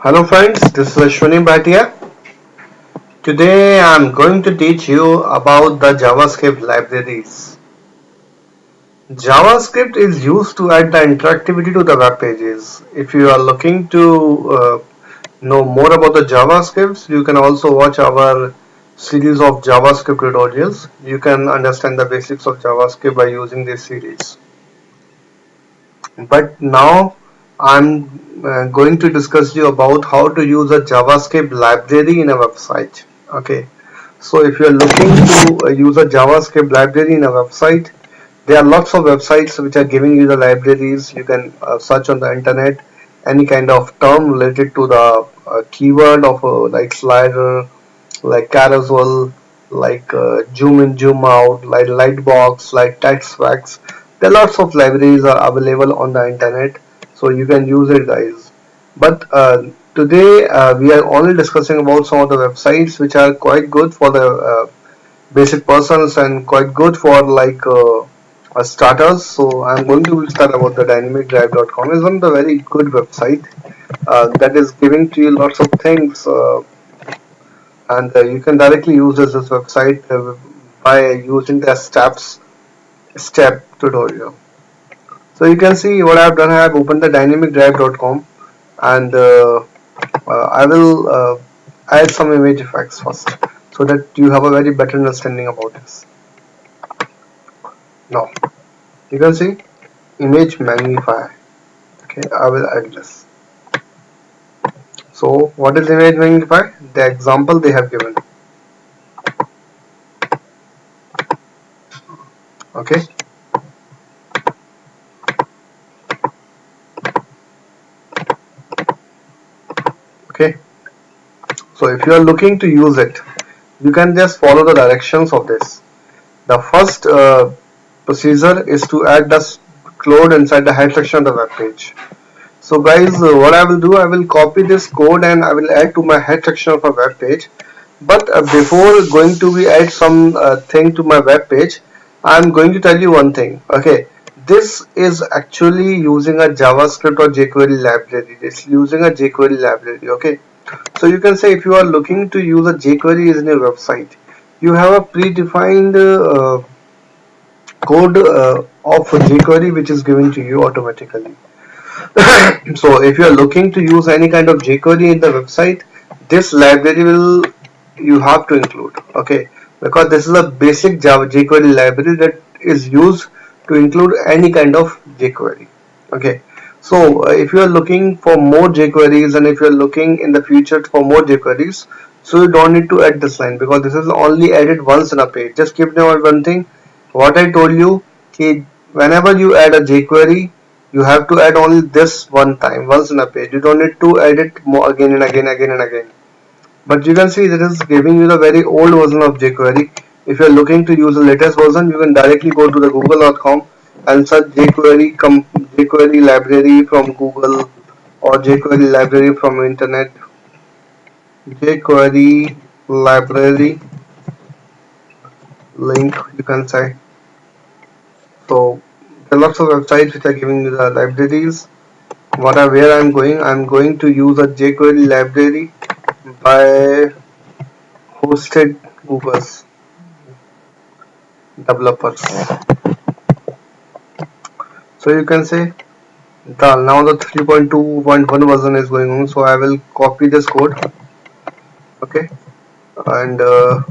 Hello friends, this is Ashwini Bhatia. Today I am going to teach you about the JavaScript libraries. JavaScript is used to add the interactivity to the web pages. If you are looking to know more about the JavaScripts, you can also watch our series of JavaScript tutorials. You can understand the basics of JavaScript by using this series. But now I'm going to discuss you about how to use a JavaScript library in a website. Okay, so if you're looking to use a JavaScript library in a website, there are lots of websites which are giving you the libraries. You can search on the internet any kind of term related to the keyword of like slider, like carousel, like zoom in, zoom out, like lightbox, like text wax. There are lots of libraries are available on the internet, so you can use it, guys. But today we are only discussing about some of the websites which are quite good for the basic persons and quite good for like starters. So I'm going to start about the dynamicdrive.com. Is one of the very good website that is giving to you lots of things. And you can directly use this website by using the step tutorial. So you can see what I've done. I have opened the dynamicdrive.com and I will add some image effects first so that you have a very better understanding about this. Now you can see image magnifier. Okay, I will add this. So what is image magnifier? The example they have given. Okay. Okay. So if you are looking to use it, you can just follow the directions of this. The first procedure is to add the code inside the head section of the web page. So guys, what I will do, I will copy this code and I will add to my head section of a web page. But before going to be add some thing to my web page, I am going to tell you one thing. Okay, this is actually using a JavaScript or Jquery library. It's using a Jquery library. Okay, so you can say if you are looking to use a Jquery in your website, you have a predefined code of Jquery which is given to you automatically. So if you are looking to use any kind of Jquery in the website, this library will you have to include. Okay, because this is a basic Java Jquery library that is used to include any kind of Jquery. Okay, so if you are looking for more Jqueries and if you are looking in the future for more Jqueries, so you don't need to add this line because this is only added once in a page. Just keep in mind one thing, what I told you, okay, whenever you add a Jquery, you have to add only this one time, once in a page. You don't need to add it more again and again, again and again. But you can see that is giving you the very old version of Jquery. If you are looking to use the latest version, you can directly go to the google.com and search Jquery library from Google or Jquery library from internet. Jquery library link, you can say. So there are lots of websites which are giving you the libraries. Where I'm going to use a Jquery library by hosted Google's developers. So you can say now the 3.2.1 version is going on. So I will copy this code. Okay, and I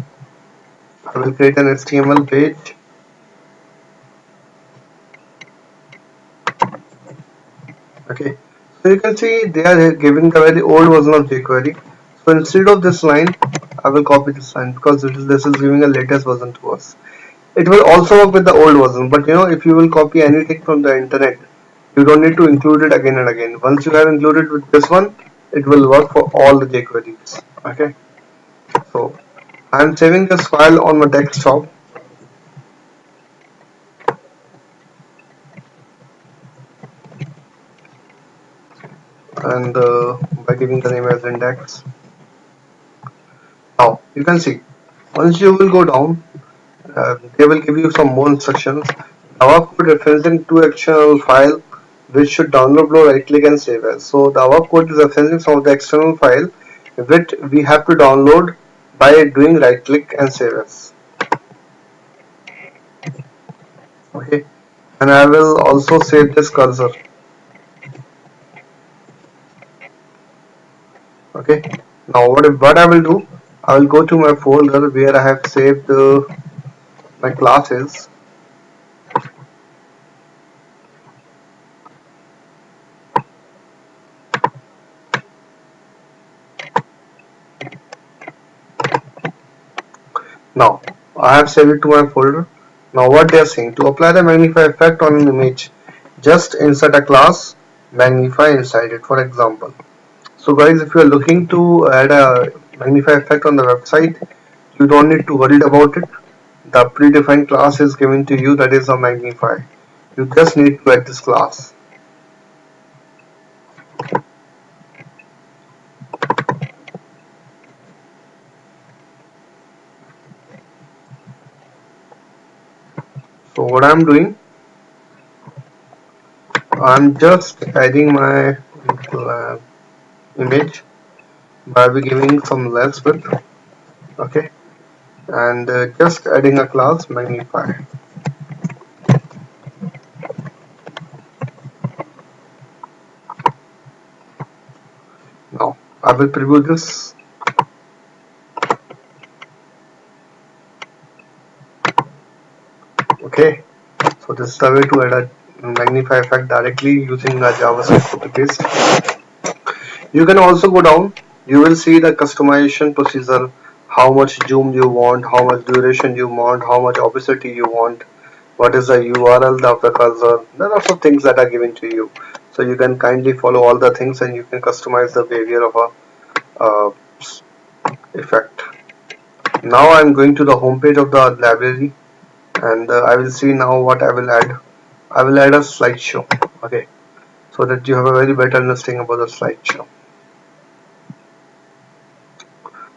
will create an HTML page. Okay, so you can see they are giving the very old version of Jquery. So instead of this line, I will copy this line because this is giving a latest version to us. It will also work with the old version, but you know, if you will copy anything from the internet, you don't need to include it again and again. Once you have included with this one, it will work for all the jQueries. Okay, so I'm saving this file on my desktop, and by giving the name as index. Now you can see once you will go down, they will give you some more instructions. Java code referencing to external file which should download below, right click and save as. So the above code is referencing some of the external file which we have to download by doing right click and save as. Okay, and I will also save this cursor. Okay, now what I will do, I will go to my folder where I have saved my classes. Now I have saved it to my folder. Now what they are saying, to apply the magnify effect on an image, just insert a class magnify inside it, for example. So guys, if you are looking to add a magnify effect on the website, you don't need to worry about it. The predefined class is given to you, that is a magnify. You just need to add this class. So what I'm doing, I'm just adding my image by giving some less width. Okay, and just adding a class magnify. Now I will preview this. Okay, so this is the way to add a magnify effect directly using a JavaScript copy paste. You can also go down, you will see the customization procedure, how much zoom you want, how much duration you want, how much opacity you want, what is the URL of the cursor. There are lots of things that are given to you. So you can kindly follow all the things and you can customize the behavior of a effect. Now I'm going to the home page of the library and I will see now what I will add. I will add a slideshow. Okay, so that you have a very better understanding about the slideshow.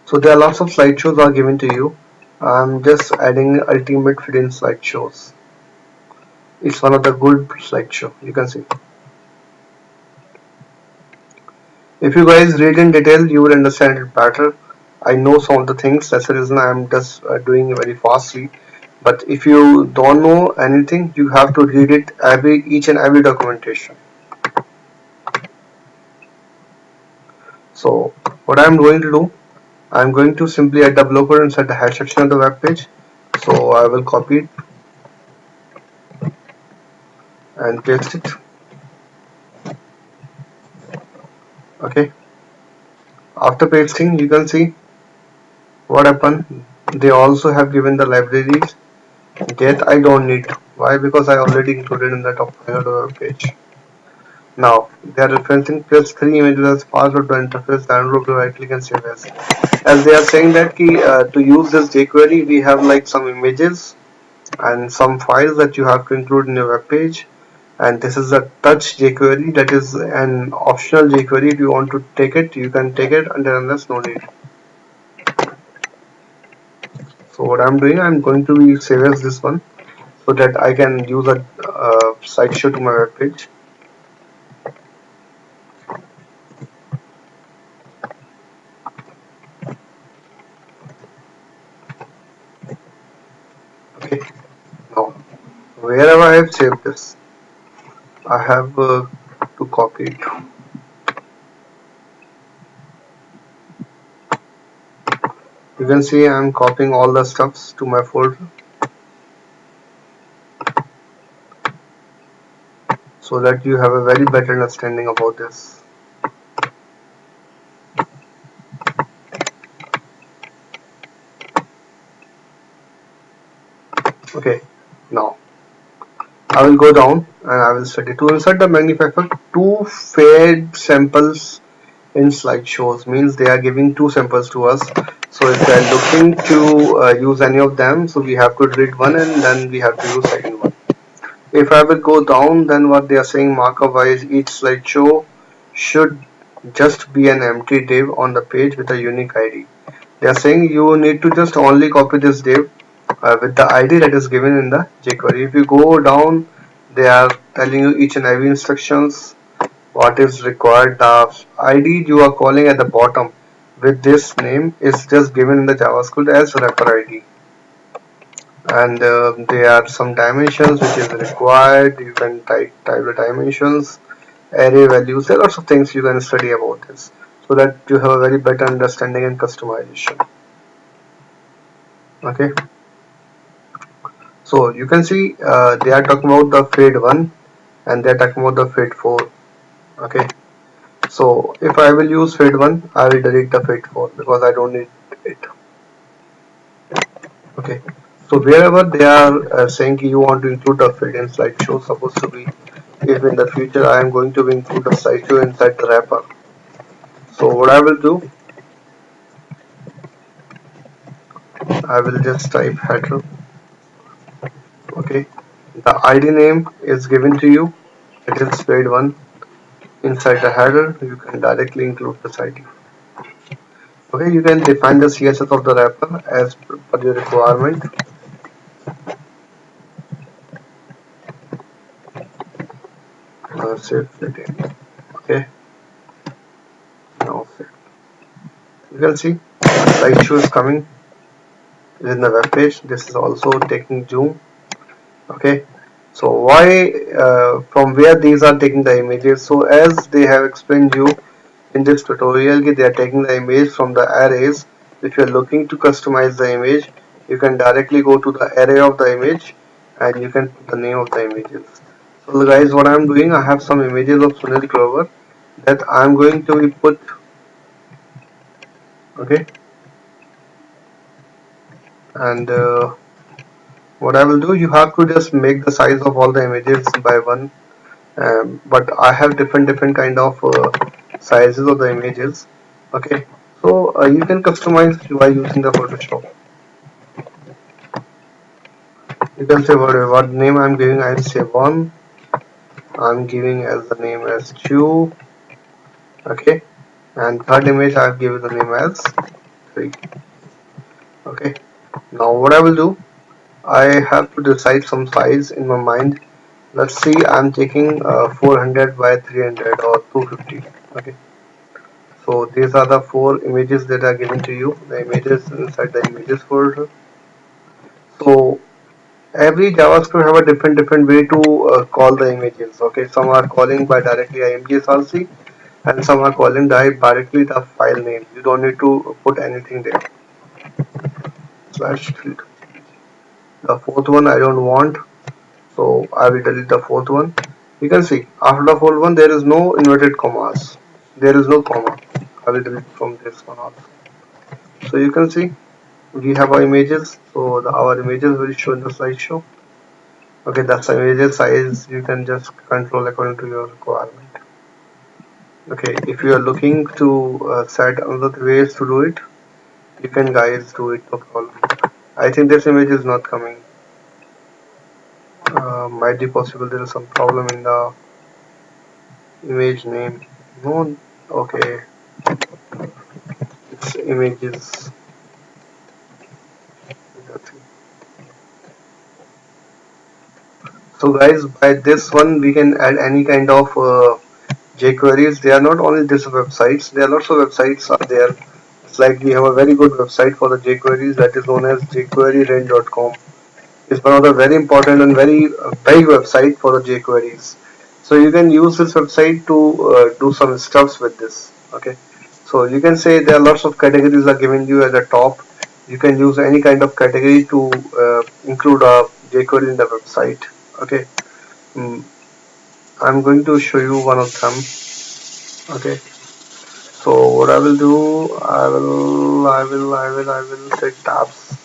So there are lots of slideshows are given to you. I'm just adding ultimate hidden slideshows. It's one of the good slideshow, you can see. If you guys read in detail, you will understand it better. I know some of the things, that's the reason I'm just doing it very fastly. But if you don't know anything, you have to read it each and every documentation. So what I'm going to do, I'm going to simply add the blocker inside the head section of the web page. So I will copy it and paste it. Okay. After pasting, you can see what happened. They also have given the libraries that I don't need. Why? Because I already included in the top panel of the web page. Now they are referencing plus 3 images as password to interface, download to right click and save as. As they are saying that to use this jQuery, we have like some images and some files that you have to include in your web page. And this is a touch jQuery, that is an optional jQuery. If you want to take it, you can take it, and unless no need. So what I'm doing, I'm going to be save as this one so that I can use a slideshow to my web page. Okay, now wherever I have saved this, I have to copy it. You can see I'm copying all the stuffs to my folder so that you have a very better understanding about this. Okay, now I will go down and I will study to insert the magnify effect. Two fed samples in slideshows means they are giving two samples to us. So if they are looking to use any of them, so we have to delete one and then we have to use second one. If I will go down, then what they are saying, markup wise, each slideshow should just be an empty div on the page with a unique ID. They are saying you need to just only copy this div with the ID that is given in the jQuery. If you go down, they are telling you each and every instructions, what is required. The ID you are calling at the bottom with this name is just given in the JavaScript as wrapper ID, and there are some dimensions which is required. You can type the dimensions, array values. There are lots of things you can study about this, so that you have a very better understanding and customization. Okay, so you can see they are talking about the fade 1 and they are talking about the fade 4. Okay, so if I will use fade 1, I will delete the fade 4 because I don't need it. Okay, so wherever they are saying you want to include the fade in slideshow, supposed to be, if in the future I am going to include the slideshow inside the wrapper. So what I will do, I will just type header. Okay, the ID name is given to you. It is fade 1. Inside the header, you can directly include this ID. Okay, you can define the CSS of the wrapper as per your requirement. Save it in. Okay, now save. You can see slideshow is coming in the web page. This is also taking zoom. Okay, so why from where these are taking the images? So as they have explained you in this tutorial, they are taking the image from the arrays. If you are looking to customize the image, you can directly go to the array of the image and you can put the name of the images. So guys, what I am doing, I have some images of Sunil Clover that I am going to put. Okay, and what I will do, you have to just make the size of all the images by one, but I have different kind of sizes of the images. Okay, so you can customize by using the Photoshop. You can say what name I'm giving. I say one. I'm giving as the name as two. Okay, and third image I've given the name as three. Okay, now what I will do, I have to decide some size in my mind. Let's see, I'm taking 400 by 300 or 250. Okay, so these are the four images that are given to you, the images inside the images folder. So every JavaScript have a different way to call the images. Okay, some are calling by directly imgsrc and some are calling directly the file name. You don't need to put anything there. Slash 3. The fourth one I don't want, so I will delete the fourth one. You can see after the fourth one there is no inverted commas. There is no comma. I will delete from this one also. So you can see we have our images. So our images will show in the slideshow. Okay, that's the images size. You can just control according to your requirement. Okay, if you are looking to set another ways to do it, you can guys do it, no problem. I think this image is not coming. Might be possible there is some problem in the image name. No, okay, it's images. So guys, by this one we can add any kind of jQueries. They are not only these websites. There are lots of websites are there. It's like we have a very good website for the jQueries that is known as jQueryRent.com. It's one of the very important and very big website for the jQueries. So you can use this website to do some stuffs with this. Okay, so you can say there are lots of categories are given you at the top. You can use any kind of category to include a jQuery in the website. Okay, mm, I'm going to show you one of them. Okay, so what I will do, I will set tabs.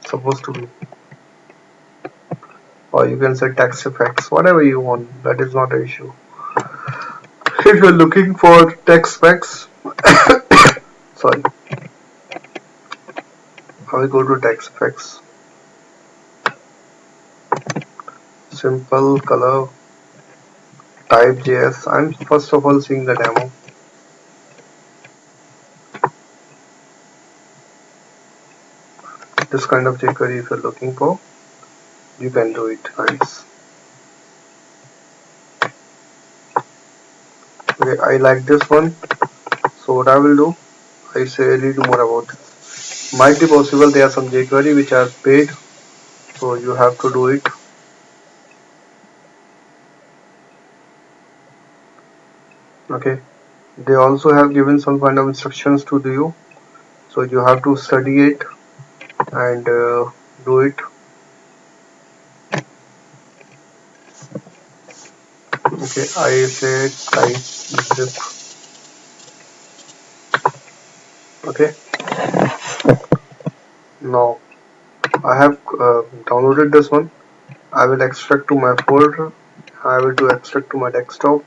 Supposed to be, or you can set text effects, whatever you want. That is not an issue. If you're looking for text effects, sorry, I will go to text effects. Simple color type JS. I'm first of all seeing the demo. This kind of jQuery if you're looking for, you can do it, guys. Okay, I like this one. So what I will do, I say read more about this. Might be possible there are some jQuery which are paid, so you have to do it. Okay, they also have given some kind of instructions to do you, so you have to study it and do it. Okay, I say type zip. Okay, now I have downloaded this one. I will extract to my folder. I will do extract to my desktop.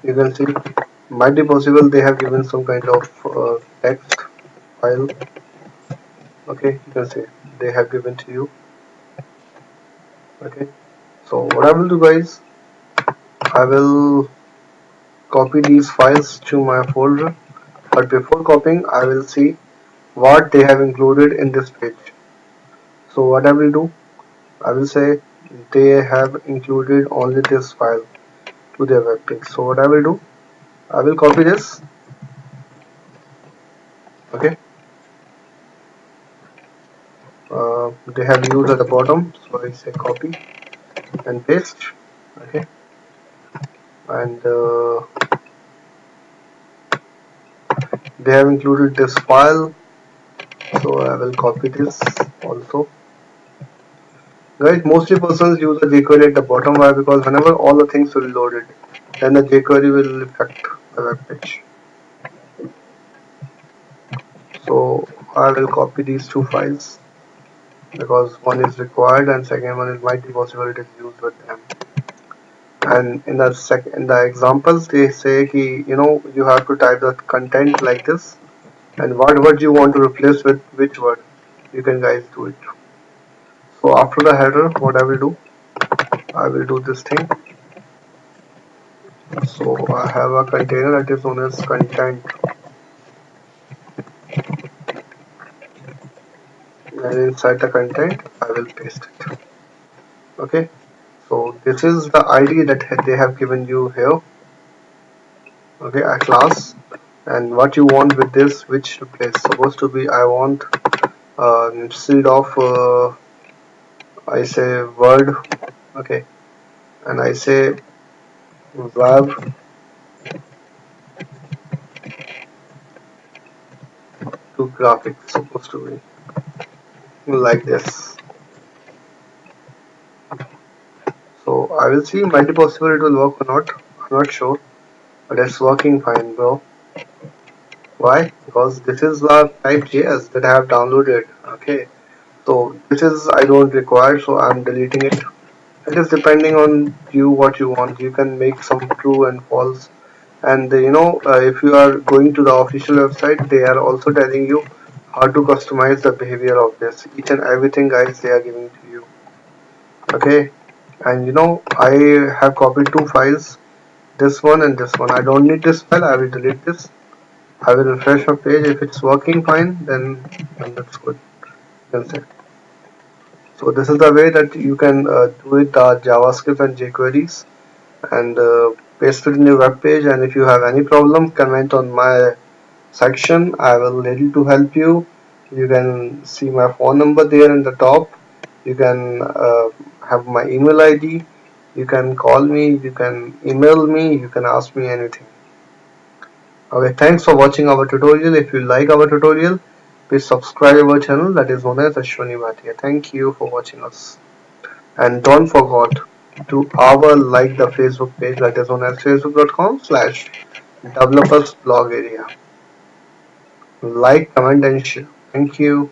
You can see, might be possible they have given some kind of text file. Okay, you can see they have given to you. Okay, so what I will do, guys, I will copy these files to my folder, but before copying I will see what they have included in this page. So what I will do, I will say they have included only this file to their web page. So what I will do, I will copy this. Okay, they have used at the bottom, so I say copy and paste. Okay, and they have included this file, so I will copy this also. Guys, mostly persons use the jQuery at the bottom. Why? Because whenever all the things will be loaded, then the jQuery will affect the web page. So I will copy these two files because one is required and second one is might be possible it is used with them. And in the examples they say ki, you have to type the content like this and what word you want to replace with which word. You can guys do it. So after the header, what I will do, I will do this thing. So I have a container that is known as content, and inside the content I will paste it. Okay, so this is the ID that they have given you here. Okay, a class, and what you want with this, which place supposed to be, I want instead of I say word. Okay, and I say web to graphics supposed to be like this. So I will see, might be possible it will work or not. I'm not sure, but it's working fine, bro. Why? Because this is the type.js that I have downloaded. Okay, so this is I don't require, so I'm deleting it. It is depending on you what you want. You can make some true and false, and if you are going to the official website, they are also telling you how to customize the behavior of this. Each and everything, guys, they are giving to you. Okay, and I have copied two files, this one and this one. I don't need this file. I will delete this. I will refresh my page. If it's working fine, then that's good. That's it. So this is the way that you can do it, JavaScript and jQueries, and paste it in your web page. And if you have any problem, comment on my section. I will ready to help you. You can see my phone number there in the top. You can have my email ID. You can call me. You can email me. You can ask me anything. Okay, thanks for watching our tutorial. If you like our tutorial, please subscribe our channel that is known as Ashwani Bhatia. Thank you for watching us. And don't forget to our like the Facebook page that is known as facebook.com/developers blog area. Like, comment and share. Thank you.